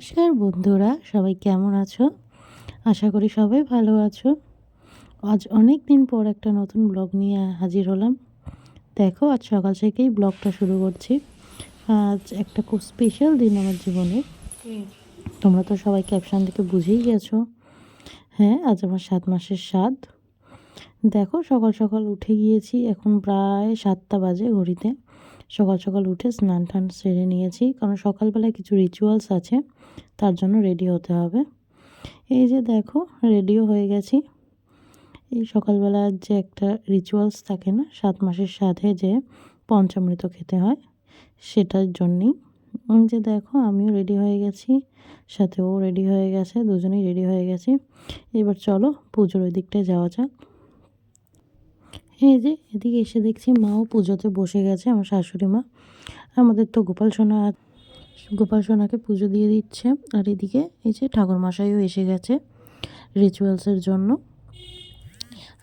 নমস্কার বন্ধুরা, সবাই কেমন আছো? আশা করি সবাই ভালো আছো। আজ অনেক দিন পর একটা নতুন ব্লগ নিয়ে হাজির হলাম। দেখো, আজ সকাল থেকেই ব্লগটা শুরু করছি। আজ একটা খুব স্পেশাল দিন আমার জীবনে। তোমরা তো সবাই ক্যাপশন থেকে বুঝেই গেছো। হ্যাঁ, আজ আমার 7 মাসের স্বাদ। দেখো, সকাল সকাল উঠে গিয়েছি, এখন প্রায় 7টা বাজে ঘড়িতে। সকাল সকাল উঠে স্নান টান সেরে নিয়েছি, কারণ সকালবেলায় কিছু রিচুয়ালস আছে, তার জন্য রেডি হতে হবে। এই যে দেখো, রেডিও হয়ে গেছি। এই সকালবেলার যে একটা রিচুয়ালস থাকে না, 7 মাসের সাথে যে পঞ্চামৃত খেতে হয়, সেটার জন্যেই। যে দেখো, আমিও রেডি হয়ে গেছি, সাথে ও রেডি হয়ে গেছে, দুজনেই রেডি হয়ে গেছি। এবার চলো পুজোর ওই দিকটায় যাওয়া যাক। এই যে এদিকে এসে দেখছি মাও পুজোতে বসে গেছে, আমার শাশুড়ি মা। আমাদের তো গোপাল সোনাকে পুজো দিয়ে দিচ্ছে। আর এদিকে এই যে ঠাকুরমশাইও এসে গেছে রিচুয়ালসের জন্য।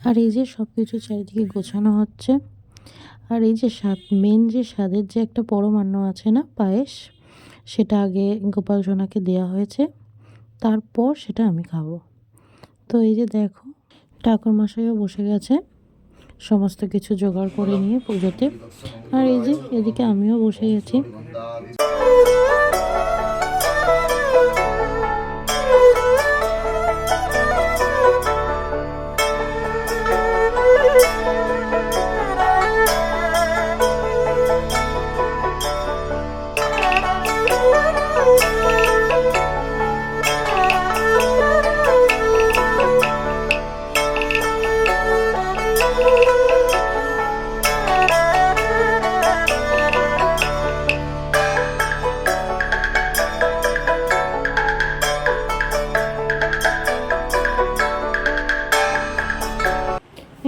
আর এই যে সব কিছু চারিদিকে গোছানো হচ্ছে। আর এই যে মেন যে স্বাদের যে একটা পরমান্ন আছে না, পায়েস, সেটা আগে গোপাল সোনাকে দেওয়া হয়েছে, তারপর সেটা আমি খাবো। তো এই যে দেখো, ঠাকুরমশাইও বসে গেছে সমস্ত কিছু জোগাড় করে নিয়ে পুজোতে। আর এই যে এদিকে আমিও বসে গেছি।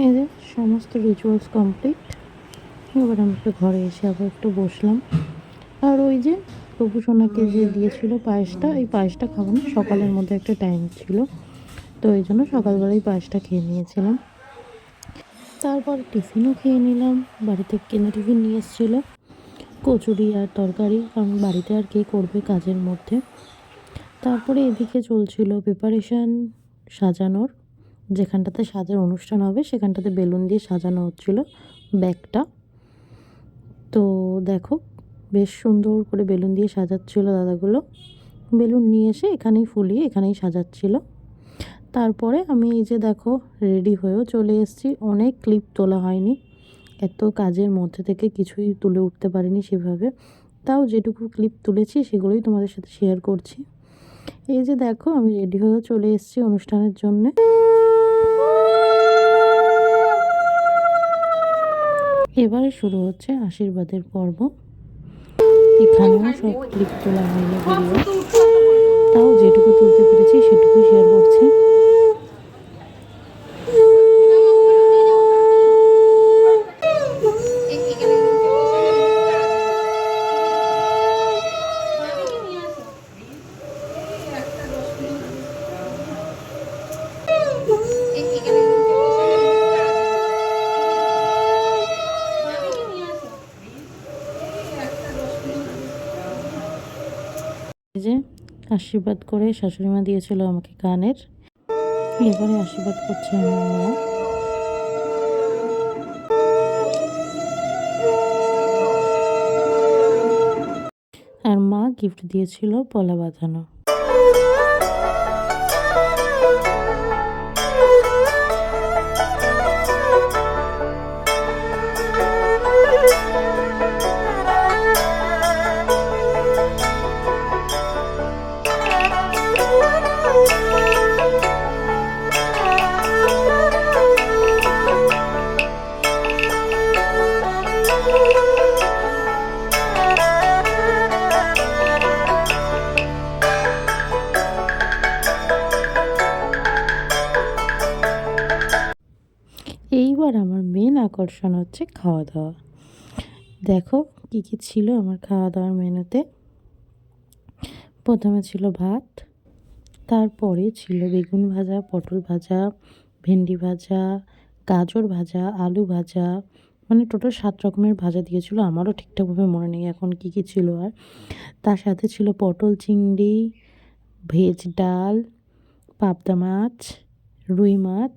এই যে সমস্ত রিচুয়ালস কমপ্লিট। এবার আমি একটু ঘরে এসে আবার একটু বসলাম। আর ওই যে প্রভু সোনাকে যে দিয়েছিল পায়েসটা, এই পায়েসটা খাবো না, সকালের মধ্যে একটা টাইম ছিল, তো এই জন্য সকালবেলায় পায়েসটা খেয়ে নিয়েছিলাম। তারপর টিফিনও খেয়ে নিলাম। বাড়িতে কেনা টিফিন নিয়ে এসেছিলো, কচুরি আর তরকারি, কারণ বাড়িতে আর কে করবে কাজের মধ্যে। তারপরে এদিকে চলছিল প্রিপারেশান সাজানোর, যেখানটাতে সাজার অনুষ্ঠান হবে সেখানটাতে বেলুন দিয়ে সাজানো হচ্ছিল ব্যাগটা। তো দেখো, বেশ সুন্দর করে বেলুন দিয়ে সাজাচ্ছিল দাদাগুলো। বেলুন নিয়ে এসে এখানেই ফুলিয়ে এখানেই সাজাচ্ছিল। তারপরে আমি এই যে দেখো রেডি হয়েও চলে এসেছি। অনেক ক্লিপ তোলা হয়নি, এত কাজের মধ্যে থেকে কিছুই তুলে উঠতে পারিনি সেভাবে। তাও যেটুকু ক্লিপ তুলেছি সেগুলোই তোমাদের সাথে শেয়ার করছি। এই যে দেখো, আমি রেডি হয়েও চলে এসেছি অনুষ্ঠানের জন্যে। এবারে শুরু হচ্ছে আশীর্বাদের পর্ব। এখানেও সব ক্লিপ তোলা হয়নি ভিডিও, তাও যেটুকু তুলতে পেরেছি সেটুকুই শেয়ার করছি। যে আশীর্বাদ করে শাশুড়ি মা দিয়েছিল আমাকে কানের। এবারে আশীর্বাদ করছে আমার মা। আর মা গিফট দিয়েছিল পলা বাঁধানো। এইবার আমার মেন আকর্ষণ হচ্ছে খাওয়া দাওয়া। দেখো কি কি ছিল আমার খাওয়া দাওয়ার মেনুতে। প্রথমে ছিল ভাত, তারপরে ছিল বেগুন ভাজা, পটল ভাজা, ভেন্ডি ভাজা, গাজর ভাজা, আলু ভাজা, মানে টোটাল 7 রকমের ভাজা দিয়েছিল। আমারও ঠিকঠাকভাবে মনে নেই এখন কী কী ছিল। আর তার সাথে ছিল পটল চিংড়ি, ভেজ ডাল, পাবদা মাছ, রুই মাছ,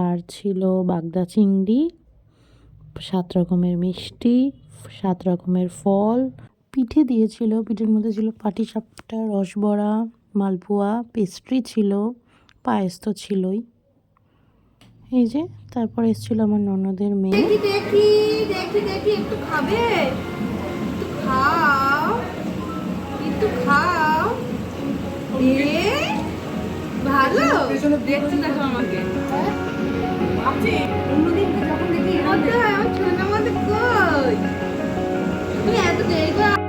আর ছিল বাগদা চিংড়ি, 7 রকমের মিষ্টি, 7 রকমের ফল। পিঠে দিয়েছিল, পিঠের মধ্যে ছিল পাটিসাপটা, রসবড়া, মালপোয়া, পেস্ট্রি ছিল, পায়েস তো ছিলই। এই যে তারপর এসেছিল আমার ননদের মেয়ে। দেখি দেখি দেখি দেখি একটু খাবে, একটু খাও, একটু খাও। ভালো দেখছো, দেখো আমাকে অন্যদিন যখন দেখি আমার ছোট মধ্যে কই তুমি এত দেরি করে।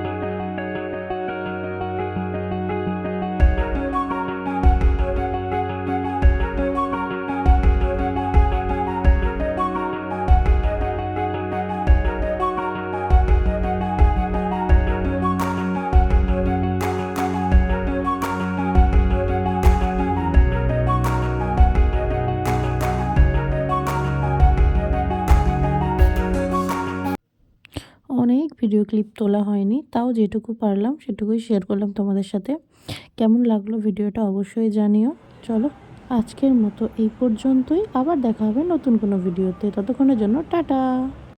অনেক ভিডিও ক্লিপ তোলা হয়নি, তাও যেটুকু পারলাম সেটুকুই শেয়ার করলাম তোমাদের সাথে। কেমন লাগলো ভিডিওটা অবশ্যই জানিও। চলো আজকের মতো এই পর্যন্তই, আবার দেখা হবে নতুন কোনো ভিডিওতে। ততক্ষণের জন্য টাটা।